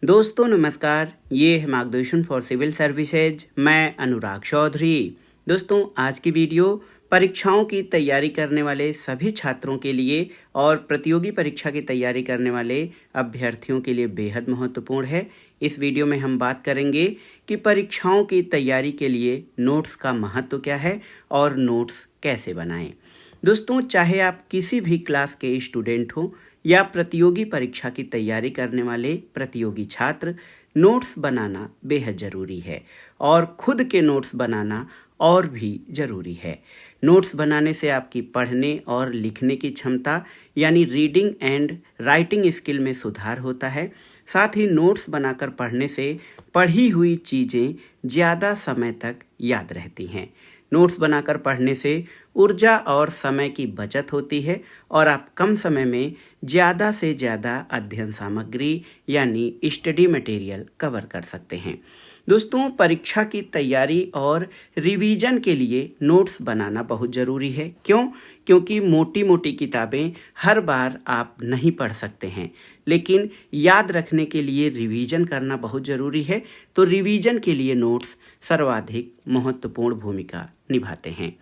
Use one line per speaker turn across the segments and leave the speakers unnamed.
दोस्तों नमस्कार, ये है मार्गदर्शन फॉर सिविल सर्विसेज। मैं अनुराग चौधरी। दोस्तों आज की वीडियो परीक्षाओं की तैयारी करने वाले सभी छात्रों के लिए और प्रतियोगी परीक्षा की तैयारी करने वाले अभ्यर्थियों के लिए बेहद महत्वपूर्ण है। इस वीडियो में हम बात करेंगे कि परीक्षाओं की तैयारी के लिए नोट्स का महत्व क्या है और नोट्स कैसे बनाएं। दोस्तों चाहे आप किसी भी क्लास के स्टूडेंट हो या प्रतियोगी परीक्षा की तैयारी करने वाले प्रतियोगी छात्र, नोट्स बनाना बेहद ज़रूरी है और खुद के नोट्स बनाना और भी ज़रूरी है। नोट्स बनाने से आपकी पढ़ने और लिखने की क्षमता यानी रीडिंग एंड राइटिंग स्किल में सुधार होता है। साथ ही नोट्स बनाकर पढ़ने से पढ़ी हुई चीज़ें ज़्यादा समय तक याद रहती हैं। नोट्स बनाकर पढ़ने से ऊर्जा और समय की बचत होती है और आप कम समय में ज़्यादा से ज़्यादा अध्ययन सामग्री यानी स्टडी मटेरियल कवर कर सकते हैं। दोस्तों परीक्षा की तैयारी और रिवीजन के लिए नोट्स बनाना बहुत ज़रूरी है। क्यों? क्योंकि मोटी मोटी किताबें हर बार आप नहीं पढ़ सकते हैं, लेकिन याद रखने के लिए रिवीजन करना बहुत ज़रूरी है। तो रिवीजन के लिए नोट्स सर्वाधिक महत्वपूर्ण भूमिका निभाते हैं।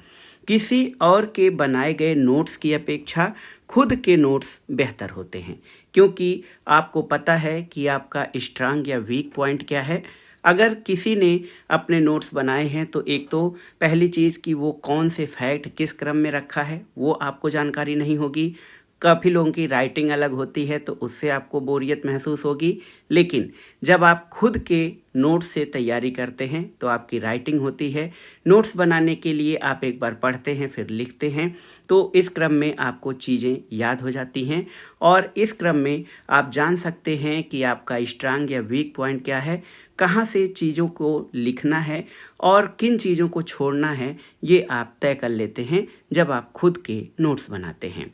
किसी और के बनाए गए नोट्स की अपेक्षा खुद के नोट्स बेहतर होते हैं, क्योंकि आपको पता है कि आपका स्ट्रांग या वीक पॉइंट क्या है। अगर किसी ने अपने नोट्स बनाए हैं तो एक तो पहली चीज़ कि वो कौन से फैक्ट किस क्रम में रखा है वो आपको जानकारी नहीं होगी। काफ़ी लोगों की राइटिंग अलग होती है तो उससे आपको बोरियत महसूस होगी, लेकिन जब आप खुद के नोट्स से तैयारी करते हैं तो आपकी राइटिंग होती है। नोट्स बनाने के लिए आप एक बार पढ़ते हैं फिर लिखते हैं, तो इस क्रम में आपको चीज़ें याद हो जाती हैं और इस क्रम में आप जान सकते हैं कि आपका स्ट्रांग या वीक पॉइंट क्या है, कहाँ से चीज़ों को लिखना है और किन चीज़ों को छोड़ना है, ये आप तय कर लेते हैं जब आप खुद के नोट्स बनाते हैं।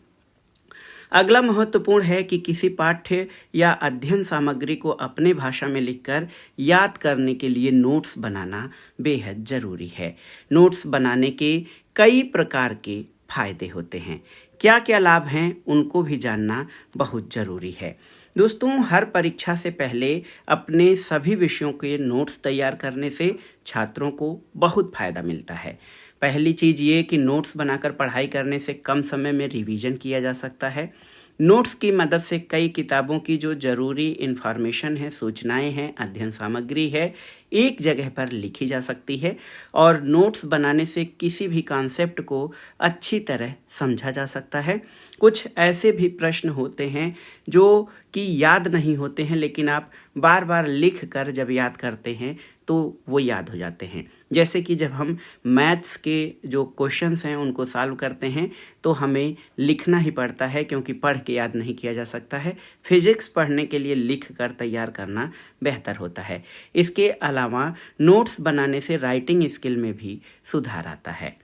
अगला महत्वपूर्ण है कि किसी पाठ्य या अध्ययन सामग्री को अपने भाषा में लिखकर याद करने के लिए नोट्स बनाना बेहद ज़रूरी है। नोट्स बनाने के कई प्रकार के फायदे होते हैं। क्या क्या लाभ हैं उनको भी जानना बहुत ज़रूरी है। दोस्तों हर परीक्षा से पहले अपने सभी विषयों के नोट्स तैयार करने से छात्रों को बहुत फ़ायदा मिलता है। पहली चीज़ ये कि नोट्स बनाकर पढ़ाई करने से कम समय में रिवीजन किया जा सकता है। नोट्स की मदद से कई किताबों की जो ज़रूरी इन्फॉर्मेशन है, सूचनाएं हैं, अध्ययन सामग्री है, एक जगह पर लिखी जा सकती है और नोट्स बनाने से किसी भी कॉन्सेप्ट को अच्छी तरह समझा जा सकता है। कुछ ऐसे भी प्रश्न होते हैं जो कि याद नहीं होते हैं, लेकिन आप बार बार लिख कर जब याद करते हैं तो वो याद हो जाते हैं। जैसे कि जब हम मैथ्स के जो क्वेश्चंस हैं उनको सॉल्व करते हैं तो हमें लिखना ही पड़ता है, क्योंकि पढ़ के याद नहीं किया जा सकता है। फिजिक्स पढ़ने के लिए लिख कर तैयार करना बेहतर होता है। इसके अलावा नोट्स बनाने से राइटिंग स्किल में भी सुधार आता है।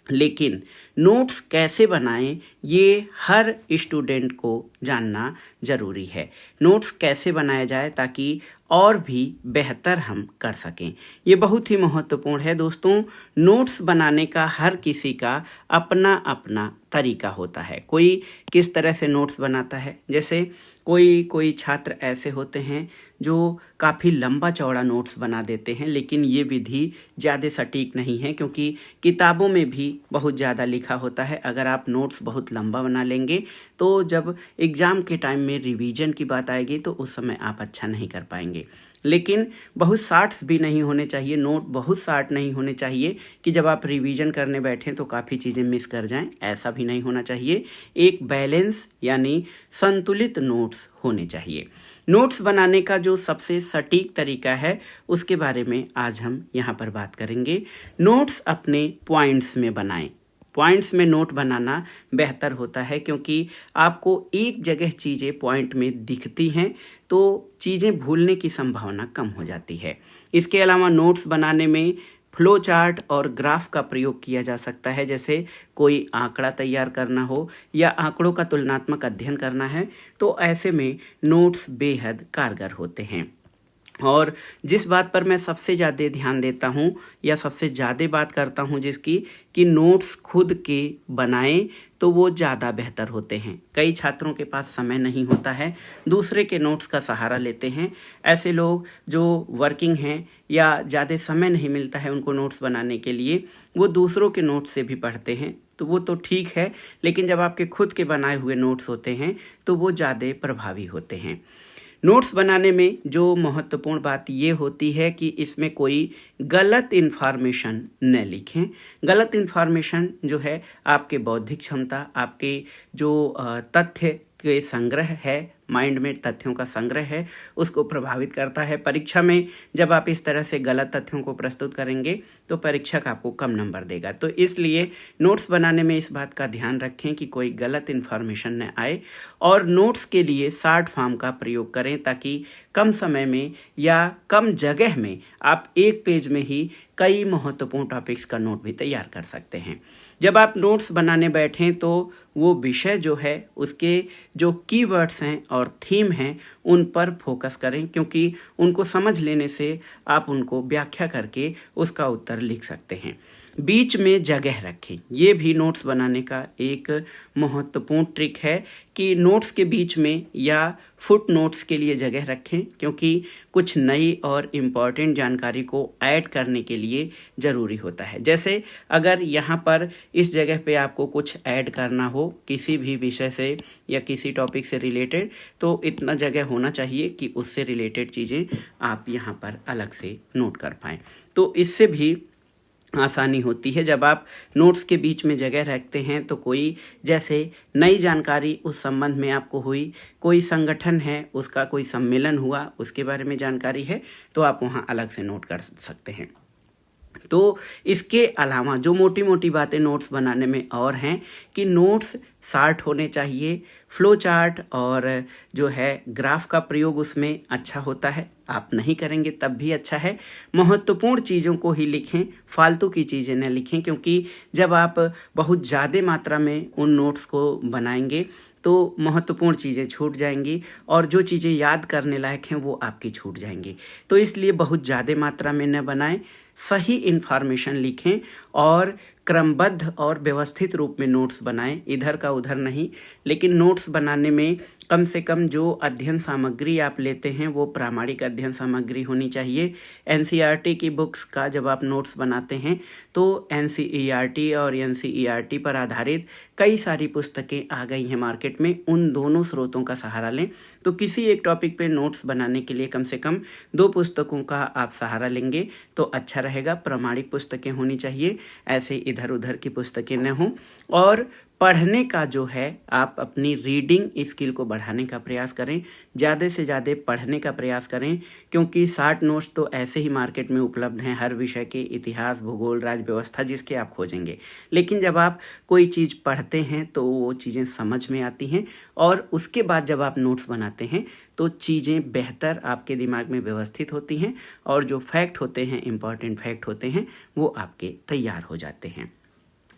लेकिन नोट्स कैसे बनाएं ये हर स्टूडेंट को जानना ज़रूरी है। नोट्स कैसे बनाया जाए ताकि और भी बेहतर हम कर सकें, ये बहुत ही महत्वपूर्ण है। दोस्तों नोट्स बनाने का हर किसी का अपना अपना तरीका होता है। कोई किस तरह से नोट्स बनाता है, जैसे कोई छात्र ऐसे होते हैं जो काफ़ी लंबा चौड़ा नोट्स बना देते हैं, लेकिन ये विधि ज़्यादा सटीक नहीं है, क्योंकि किताबों में भी बहुत ज़्यादा लिखा होता है। अगर आप नोट्स बहुत लंबा बना लेंगे तो जब एग्ज़ाम के टाइम में रिवीजन की बात आएगी तो उस समय आप अच्छा नहीं कर पाएंगे। लेकिन बहुत शार्ट्स भी नहीं होने चाहिए, नोट बहुत शार्ट नहीं होने चाहिए कि जब आप रिवीजन करने बैठें तो काफ़ी चीज़ें मिस कर जाएं, ऐसा भी नहीं होना चाहिए। एक बैलेंस यानी संतुलित नोट्स होने चाहिए। नोट्स बनाने का जो सबसे सटीक तरीका है उसके बारे में आज हम यहाँ पर बात करेंगे। नोट्स अपने पॉइंट्स में बनाएं। पॉइंट्स में नोट बनाना बेहतर होता है, क्योंकि आपको एक जगह चीज़ें पॉइंट में दिखती हैं तो चीज़ें भूलने की संभावना कम हो जाती है। इसके अलावा नोट्स बनाने में फ्लो चार्ट और ग्राफ का प्रयोग किया जा सकता है। जैसे कोई आंकड़ा तैयार करना हो या आंकड़ों का तुलनात्मक अध्ययन करना है तो ऐसे में नोट्स बेहद कारगर होते हैं। और जिस बात पर मैं सबसे ज़्यादा ध्यान देता हूँ या सबसे ज़्यादा बात करता हूँ जिसकी कि नोट्स खुद के बनाएं तो वो ज़्यादा बेहतर होते हैं। कई छात्रों के पास समय नहीं होता है, दूसरे के नोट्स का सहारा लेते हैं। ऐसे लोग जो वर्किंग हैं या ज़्यादा समय नहीं मिलता है उनको नोट्स बनाने के लिए, वो दूसरों के नोट्स से भी पढ़ते हैं, तो वो तो ठीक है, लेकिन जब आपके खुद के बनाए हुए नोट्स होते हैं तो वो ज़्यादा प्रभावी होते हैं। नोट्स बनाने में जो महत्वपूर्ण बात ये होती है कि इसमें कोई गलत इन्फॉर्मेशन न लिखें। गलत इन्फॉर्मेशन जो है आपके बौद्धिक क्षमता, आपके जो तथ्य के संग्रह है, माइंड में तथ्यों का संग्रह है, उसको प्रभावित करता है। परीक्षा में जब आप इस तरह से गलत तथ्यों को प्रस्तुत करेंगे तो परीक्षक आपको कम नंबर देगा। तो इसलिए नोट्स बनाने में इस बात का ध्यान रखें कि कोई गलत इन्फॉर्मेशन न आए, और नोट्स के लिए शॉर्ट फॉर्म का प्रयोग करें ताकि कम समय में या कम जगह में आप एक पेज में ही कई महत्वपूर्ण टॉपिक्स का नोट भी तैयार कर सकते हैं। जब आप नोट्स बनाने बैठें तो वो विषय जो है उसके जो कीवर्ड्स हैं और थीम हैं उन पर फोकस करें, क्योंकि उनको समझ लेने से आप उनको व्याख्या करके उसका उत्तर लिख सकते हैं। बीच में जगह रखें, ये भी नोट्स बनाने का एक महत्वपूर्ण ट्रिक है कि नोट्स के बीच में या फुट नोट्स के लिए जगह रखें, क्योंकि कुछ नई और इम्पॉर्टेंट जानकारी को ऐड करने के लिए ज़रूरी होता है। जैसे अगर यहाँ पर इस जगह पे आपको कुछ ऐड करना हो किसी भी विषय से या किसी टॉपिक से रिलेटेड, तो इतना जगह होना चाहिए कि उससे रिलेटेड चीज़ें आप यहाँ पर अलग से नोट कर पाएँ। तो इससे भी आसानी होती है। जब आप नोट्स के बीच में जगह रखते हैं तो कोई जैसे नई जानकारी उस संबंध में आपको हुई, कोई संगठन है उसका कोई सम्मेलन हुआ उसके बारे में जानकारी है, तो आप वहाँ अलग से नोट कर सकते हैं। तो इसके अलावा जो मोटी मोटी बातें नोट्स बनाने में और हैं कि नोट्स शार्ट होने चाहिए, फ्लो चार्ट और जो है ग्राफ का प्रयोग उसमें अच्छा होता है। आप नहीं करेंगे तब भी अच्छा है। महत्वपूर्ण चीज़ों को ही लिखें, फालतू की चीज़ें न लिखें, क्योंकि जब आप बहुत ज़्यादा मात्रा में उन नोट्स को बनाएंगे तो महत्वपूर्ण चीज़ें छूट जाएंगी और जो चीज़ें याद करने लायक हैं वो आपकी छूट जाएंगी। तो इसलिए बहुत ज़्यादा मात्रा में न बनाएं, सही इन्फॉर्मेशन लिखें और क्रमबद्ध और व्यवस्थित रूप में नोट्स बनाएं, इधर का उधर नहीं। लेकिन नोट्स बनाने में कम से कम जो अध्ययन सामग्री आप लेते हैं वो प्रामाणिक अध्ययन सामग्री होनी चाहिए। एनसीईआरटी की बुक्स का जब आप नोट्स बनाते हैं तो एनसीईआरटी और एनसीईआरटी पर आधारित कई सारी पुस्तकें आ गई हैं मार्केट में, उन दोनों स्रोतों का सहारा लें। तो किसी एक टॉपिक पे नोट्स बनाने के लिए कम से कम 2 पुस्तकों का आप सहारा लेंगे तो अच्छा रहेगा। प्रामाणिक पुस्तकें होनी चाहिए, ऐसे इधर उधर की पुस्तकें न हों। और पढ़ने का जो है आप अपनी रीडिंग स्किल को बढ़ाने का प्रयास करें, ज़्यादा से ज़्यादा पढ़ने का प्रयास करें, क्योंकि 60 नोट्स तो ऐसे ही मार्केट में उपलब्ध हैं हर विषय के, इतिहास, भूगोल, राज्य व्यवस्था, जिसके आप खोजेंगे। लेकिन जब आप कोई चीज़ पढ़ते हैं तो वो चीज़ें समझ में आती हैं और उसके बाद जब आप नोट्स बनाते हैं तो चीज़ें बेहतर आपके दिमाग में व्यवस्थित होती हैं और जो फैक्ट होते हैं, इम्पॉर्टेंट फैक्ट होते हैं, वो आपके तैयार हो जाते हैं।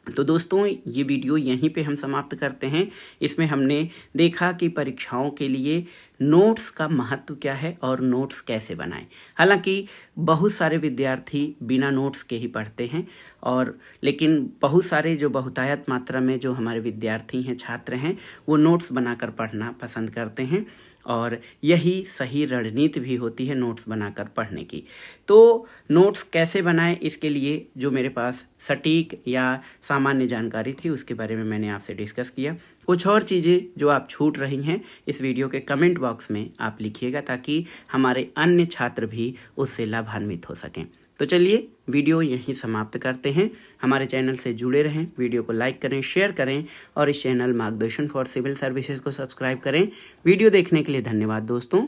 तो दोस्तों ये वीडियो यहीं पे हम समाप्त करते हैं। इसमें हमने देखा कि परीक्षाओं के लिए नोट्स का महत्व क्या है और नोट्स कैसे बनाएं। हालांकि बहुत सारे विद्यार्थी बिना नोट्स के ही पढ़ते हैं, और लेकिन बहुत सारे जो बहुतायत मात्रा में जो हमारे विद्यार्थी हैं, छात्र हैं, वो नोट्स बनाकर पढ़ना पसंद करते हैं और यही सही रणनीति भी होती है नोट्स बनाकर पढ़ने की। तो नोट्स कैसे बनाएं, इसके लिए जो मेरे पास सटीक या सामान्य जानकारी थी उसके बारे में मैंने आपसे डिस्कस किया। कुछ और चीज़ें जो आप छूट रही हैं इस वीडियो के कमेंट बॉक्स में आप लिखिएगा ताकि हमारे अन्य छात्र भी उससे लाभान्वित हो सकें। तो चलिए वीडियो यहीं समाप्त करते हैं। हमारे चैनल से जुड़े रहें, वीडियो को लाइक करें, शेयर करें और इस चैनल मार्गदर्शन फॉर सिविल सर्विसेज को सब्सक्राइब करें। वीडियो देखने के लिए धन्यवाद दोस्तों।